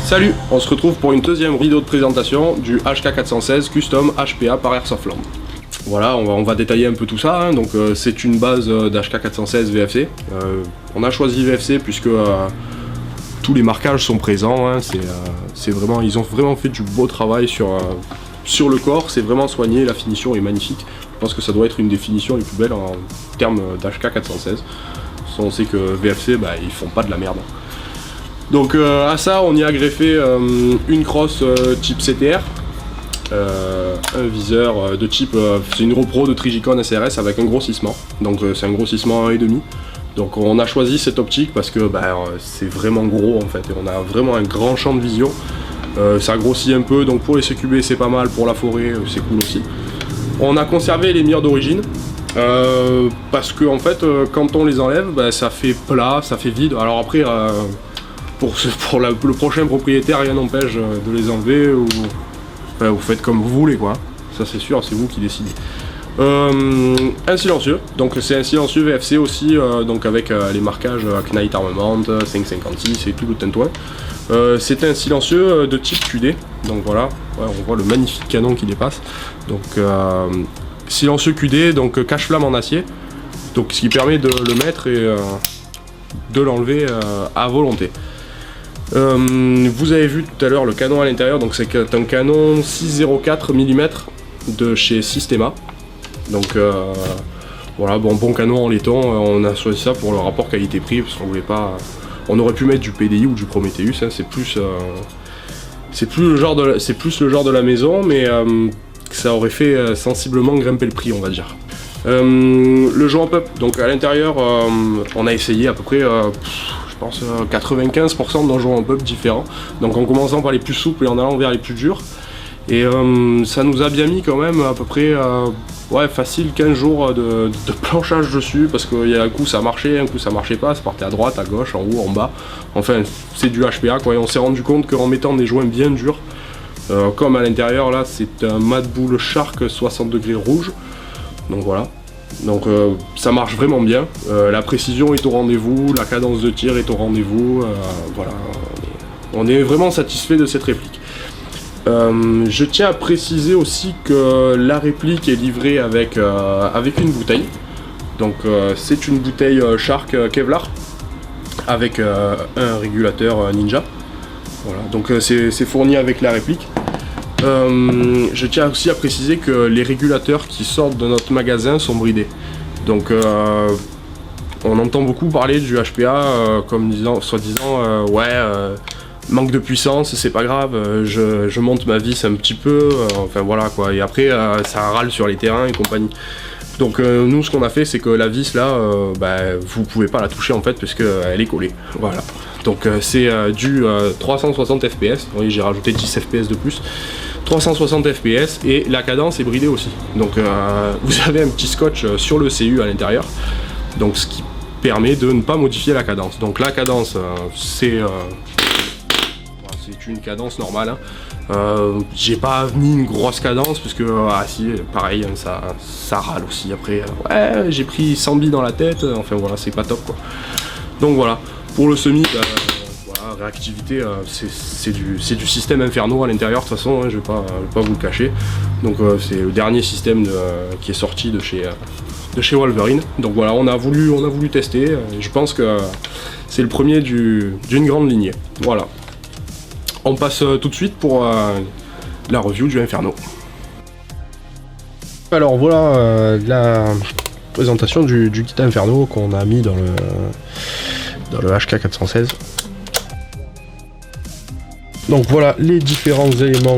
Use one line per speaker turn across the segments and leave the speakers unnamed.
Salut, on se retrouve pour une deuxième vidéo de présentation du HK416 Custom HPA par Airsoftland. Voilà, on va détailler un peu tout ça, hein. Donc c'est une base d'HK416 VFC. On a choisi VFC puisque tous les marquages sont présents, hein. C'est vraiment, ils ont vraiment fait du beau travail sur le corps, c'est vraiment soigné, la finition est magnifique. Je pense que ça doit être une des finitions les plus belles en termes d'HK416. On sait que VFC, bah, ils font pas de la merde. Donc à ça on y a greffé une crosse type CTR, un viseur de type, c'est une repro de Trigicon SRS avec un grossissement, donc c'est un grossissement 1,5. Donc on a choisi cette optique parce que bah, c'est vraiment gros en fait, et on a vraiment un grand champ de vision, ça grossit un peu, donc pour les CQB c'est pas mal, pour la forêt c'est cool aussi. On a conservé les mires d'origine, parce que en fait quand on les enlève, bah, ça fait plat, ça fait vide. Alors après pour le prochain propriétaire, rien n'empêche de les enlever, ou enfin, vous faites comme vous voulez quoi. Ça c'est sûr, c'est vous qui décidez. Un silencieux, donc c'est un silencieux VFC aussi, donc avec les marquages Knight Armament, 556 et tout le tintouin. C'est un silencieux de type QD, donc voilà, ouais, on voit le magnifique canon qui dépasse. Donc silencieux QD, donc cache-flamme en acier, donc ce qui permet de le mettre et de l'enlever à volonté. Vous avez vu tout à l'heure le canon à l'intérieur, donc c'est un canon 6,04 mm de chez Systema. Donc voilà, bon canon en laiton, on a choisi ça pour le rapport qualité-prix parce qu'on voulait pas. On aurait pu mettre du PDI ou du Prometheus, hein, c'est plus le genre de la maison, mais ça aurait fait sensiblement grimper le prix, on va dire. Le jump up, donc à l'intérieur, on a essayé à peu près. Je pense 95% de nos jump up différents, donc en commençant par les plus souples et en allant vers les plus durs, et ça nous a bien mis quand même à peu près ouais, facile 15 jours de planchage dessus, parce qu'il y a un coup ça marchait, un coup ça marchait pas, ça partait à droite, à gauche, en haut, en bas, enfin c'est du HPA quoi, et on s'est rendu compte qu'en mettant des joints bien durs, comme à l'intérieur là c'est un Mad Bull Shark 60 degrés rouge, donc voilà. Donc ça marche vraiment bien, la précision est au rendez-vous, la cadence de tir est au rendez-vous, voilà, on est vraiment satisfait de cette réplique. Je tiens à préciser aussi que la réplique est livrée avec une bouteille, donc c'est une bouteille Shark Kevlar avec un régulateur Ninja, voilà, donc c'est fourni avec la réplique. Je tiens aussi à préciser que les régulateurs qui sortent de notre magasin sont bridés. Donc on entend beaucoup parler du HPA comme soi-disant ouais, manque de puissance, c'est pas grave, je monte ma vis un petit peu, enfin voilà quoi, et après ça râle sur les terrains et compagnie. Donc nous ce qu'on a fait c'est que la vis là, bah, vous pouvez pas la toucher en fait parce qu'elle est collée, voilà. Donc c'est du 360 fps, oui j'ai rajouté 10 fps de plus, 360 fps, et la cadence est bridée aussi. Donc vous avez un petit scotch sur le CU à l'intérieur, donc ce qui permet de ne pas modifier la cadence. Donc la cadence c'est une cadence normale, hein. J'ai pas mis une grosse cadence parce que ah si pareil hein, ça râle aussi après, ouais j'ai pris 100 billes dans la tête, enfin voilà c'est pas top quoi. Donc voilà, pour le semi voilà, réactivité c'est du système Inferno à l'intérieur de toute façon, hein, je vais pas vous le cacher. Donc c'est le dernier système qui est sorti de chez Wolverine. Donc voilà, on a voulu tester, je pense que c'est le premier d'une grande lignée. Voilà. On passe tout de suite pour la review du Inferno. Alors voilà la présentation du kit Inferno qu'on a mis dans le HK416. Donc voilà les différents éléments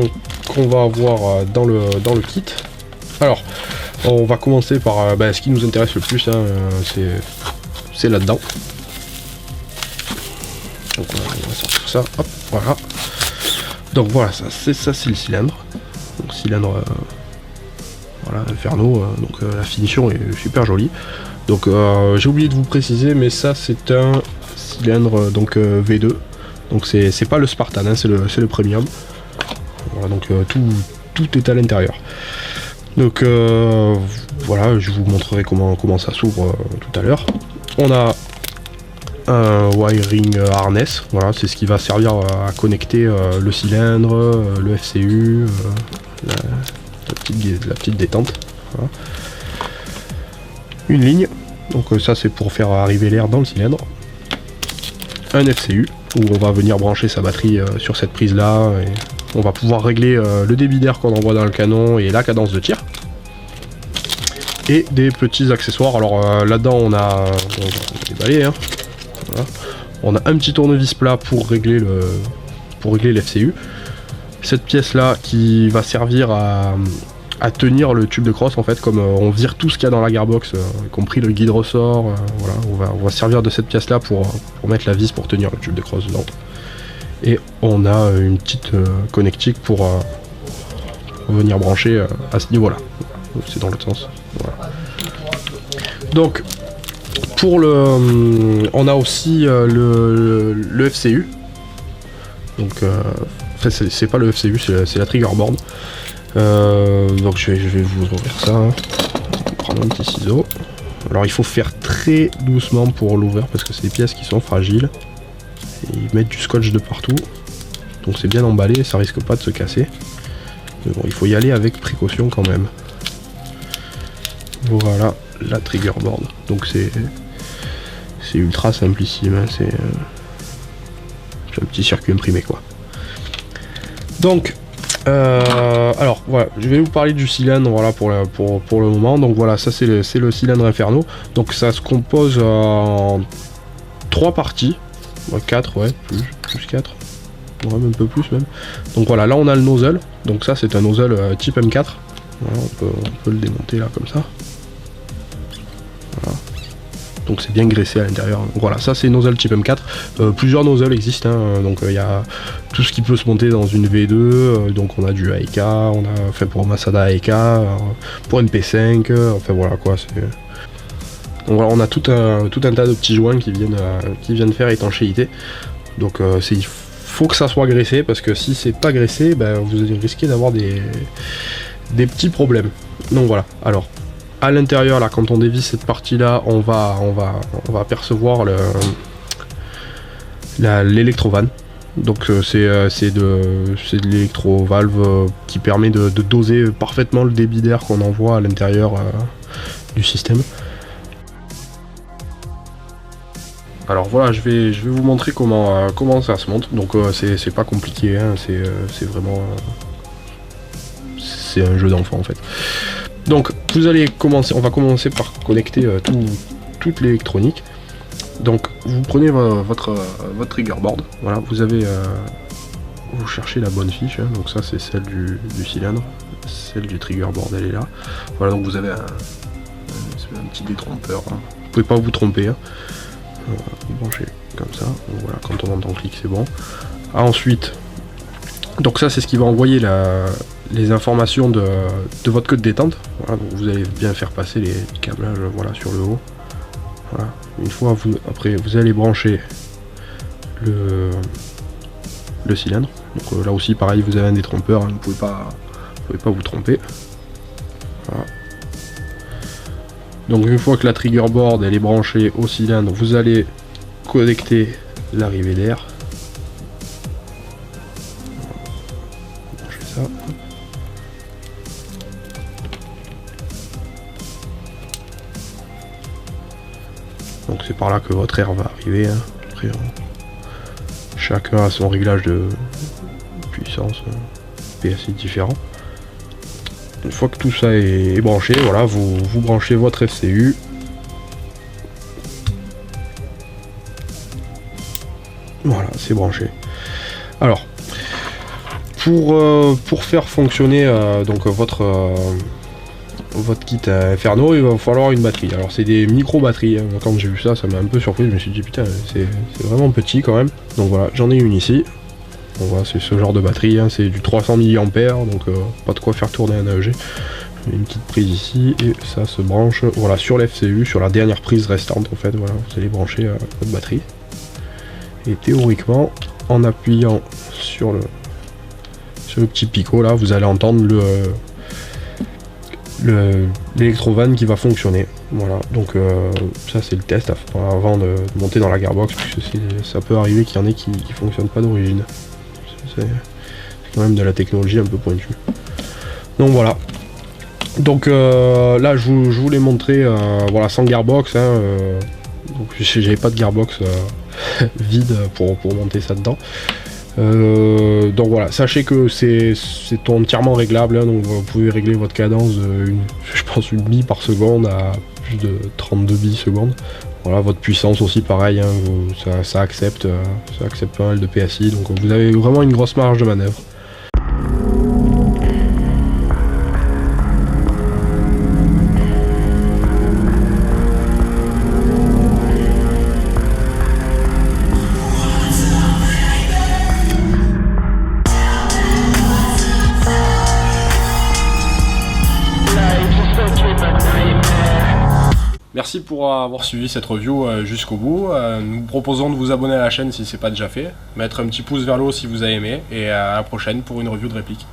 qu'on va avoir dans le kit. Alors on va commencer par ce qui nous intéresse le plus, hein, c'est là-dedans. Donc on va sortir ça, hop, voilà. Donc voilà, ça c'est le cylindre. Donc cylindre voilà, Inferno, donc la finition est super jolie. Donc j'ai oublié de vous préciser, mais ça c'est un cylindre donc V2. Donc c'est pas le Spartan, hein, c'est le Premium. Voilà, donc tout est à l'intérieur. Donc voilà, je vous montrerai comment ça s'ouvre tout à l'heure. On a un wiring harness, voilà, c'est ce qui va servir à connecter le cylindre, le FCU, la petite détente. Voilà. Une ligne, donc ça c'est pour faire arriver l'air dans le cylindre. Un FCU, où on va venir brancher sa batterie sur cette prise là, et on va pouvoir régler le débit d'air qu'on envoie dans le canon et la cadence de tir. Et des petits accessoires, alors là-dedans on a des balais, hein. Voilà. On a un petit tournevis plat pour régler l'FCU. Cette pièce là qui va servir à tenir le tube de crosse en fait, comme on vire tout ce qu'il y a dans la gearbox, y compris le guide ressort, voilà, on va servir de cette pièce là pour mettre la vis pour tenir le tube de crosse dedans. Et on a une petite connectique pour venir brancher à ce niveau là. C'est dans l'autre sens. Voilà. Donc pour on a aussi le FCU. Donc en fait c'est pas le FCU, c'est la trigger board. Donc je vais vous ouvrir ça. Hein. Prendre un petit ciseau. Alors il faut faire très doucement pour l'ouvrir parce que c'est des pièces qui sont fragiles. Et ils mettent du scotch de partout. Donc c'est bien emballé, ça risque pas de se casser. Mais bon, il faut y aller avec précaution quand même. Voilà la trigger board. Donc c'est ultra simplissime. Hein. C'est un petit circuit imprimé quoi. Donc alors voilà, je vais vous parler du cylindre, voilà, pour le moment. Donc voilà, ça c'est le cylindre Inferno. Donc ça se compose en 3 parties, 4, ouais, plus 4, ouais, un peu plus même. Donc voilà, là on a le nozzle. Donc ça c'est un nozzle type M4. Voilà, on peut le démonter là comme ça. Voilà. Donc c'est bien graissé à l'intérieur. Voilà, ça c'est nozzle type M4. Plusieurs nozzles existent, hein. Donc il y a tout ce qui peut se monter dans une V2. Donc on a du AEK, on a fait pour Masada AEK, pour MP5, enfin voilà quoi. Donc voilà, on a tout un tas de petits joints qui viennent faire étanchéité. Donc il faut que ça soit graissé, parce que si c'est pas graissé, ben, vous risquez d'avoir des petits problèmes. Donc voilà, alors à l'intérieur là, quand on dévisse cette partie là, on va apercevoir l'électrovanne. Donc c'est de l'électrovalve qui permet de doser parfaitement le débit d'air qu'on envoie à l'intérieur du système. Alors voilà, je vais vous montrer comment ça se monte. Donc c'est pas compliqué, hein, c'est vraiment c'est un jeu d'enfant en fait. Donc on va commencer par connecter toute l'électronique. Donc vous prenez votre trigger board, voilà, vous cherchez la bonne fiche, hein. Donc ça c'est celle du cylindre, celle du trigger board elle est là. Voilà, donc vous avez un petit détrompeur, hein. Vous pouvez pas vous tromper, hein. Vous branchez comme ça, donc voilà, quand on entend clic c'est bon. Ensuite, donc ça c'est ce qui va envoyer les informations de votre queue de détente. Voilà, donc vous allez bien faire passer les câblages, voilà, sur le haut. Voilà. Une fois après vous allez brancher le cylindre. Donc là aussi pareil, vous avez un détrompeur, hein, vous pouvez pas vous tromper. Voilà. Donc une fois que la trigger board elle est branchée au cylindre, vous allez connecter l'arrivée d'air. Ça. Donc c'est par là que votre air va arriver, hein. Après, chacun a son réglage de puissance PSI différent. Une fois que tout ça est branché, voilà, vous branchez votre FCU. Voilà, c'est branché. Alors, pour faire fonctionner donc votre kit Inferno, il va falloir une batterie. Alors c'est des micro batteries, hein. Quand j'ai vu ça, ça m'a un peu surpris. Je me suis dit putain, c'est vraiment petit quand même. Donc voilà, j'en ai une ici. Donc voilà, c'est ce genre de batterie, hein. C'est du 300 mAh, donc pas de quoi faire tourner un AEG. Une petite prise ici et ça se branche, voilà, sur l'FCU, sur la dernière prise restante en fait. Voilà, vous allez brancher votre batterie. Et théoriquement, en appuyant sur le petit picot là, vous allez entendre l'électrovanne qui va fonctionner. Voilà, donc ça c'est le test avant de monter dans la gearbox, puisque ça peut arriver qu'il y en ait qui ne fonctionnent pas d'origine. C'est quand même de la technologie un peu pointue. Donc voilà. Donc là je voulais montrer voilà, sans gearbox, hein, donc j'avais pas de gearbox vide pour monter ça dedans. Donc voilà, sachez que c'est entièrement réglable, hein, donc vous pouvez régler votre cadence de je pense une bille par seconde à plus de 32 billes secondes. Voilà, votre puissance aussi pareil, hein, ça accepte pas mal de PSI, donc vous avez vraiment une grosse marge de manœuvre. Merci pour avoir suivi cette review jusqu'au bout. Nous vous proposons de vous abonner à la chaîne si ce n'est pas déjà fait, mettre un petit pouce vers le haut si vous avez aimé, et à la prochaine pour une review de réplique.